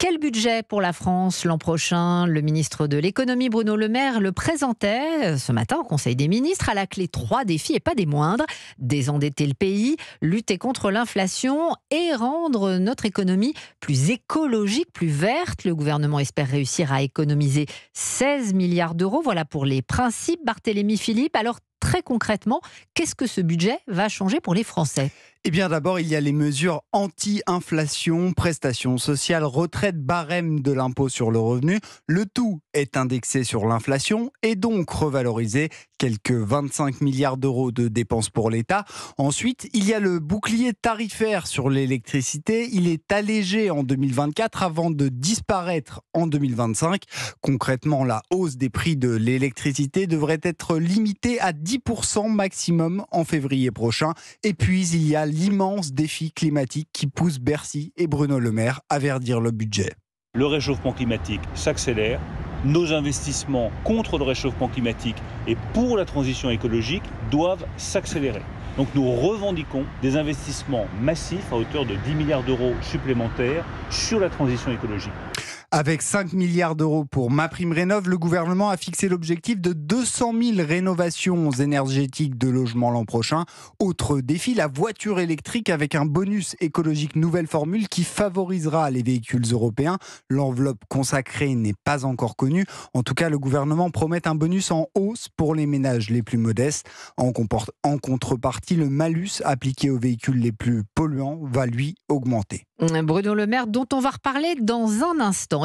Quel budget pour la France l'an prochain? Le ministre de l'économie Bruno Le Maire le présentait ce matin au Conseil des ministres. À la clé, 3 défis et pas des moindres: désendetter le pays, lutter contre l'inflation et rendre notre économie plus écologique, plus verte. Le gouvernement espère réussir à économiser 16 milliards d'euros. Voilà pour les principes, Barthélémy Philippe. Alors très concrètement, qu'est-ce que ce budget va changer pour les Français? Eh bien d'abord, il y a les mesures anti-inflation, prestations sociales, retraite, barème de l'impôt sur le revenu. Le tout est indexé sur l'inflation et donc revalorisé. Quelques 25 milliards d'euros de dépenses pour l'État. Ensuite, il y a le bouclier tarifaire sur l'électricité. Il est allégé en 2024 avant de disparaître en 2025. Concrètement, la hausse des prix de l'électricité devrait être limitée à 10% maximum en février prochain. Et puis, il y a l'immense défi climatique qui pousse Bercy et Bruno Le Maire à verdir le budget. Le réchauffement climatique s'accélère. Nos investissements contre le réchauffement climatique et pour la transition écologique doivent s'accélérer. Donc nous revendiquons des investissements massifs à hauteur de 10 milliards d'euros supplémentaires sur la transition écologique. Avec 5 milliards d'euros pour MaPrimeRénov', le gouvernement a fixé l'objectif de 200 000 rénovations énergétiques de logements l'an prochain. Autre défi, la voiture électrique avec un bonus écologique nouvelle formule qui favorisera les véhicules européens. L'enveloppe consacrée n'est pas encore connue. En tout cas, le gouvernement promet un bonus en hausse pour les ménages les plus modestes. En contrepartie, le malus appliqué aux véhicules les plus polluants va lui augmenter. Bruno Le Maire, dont on va reparler dans un instant.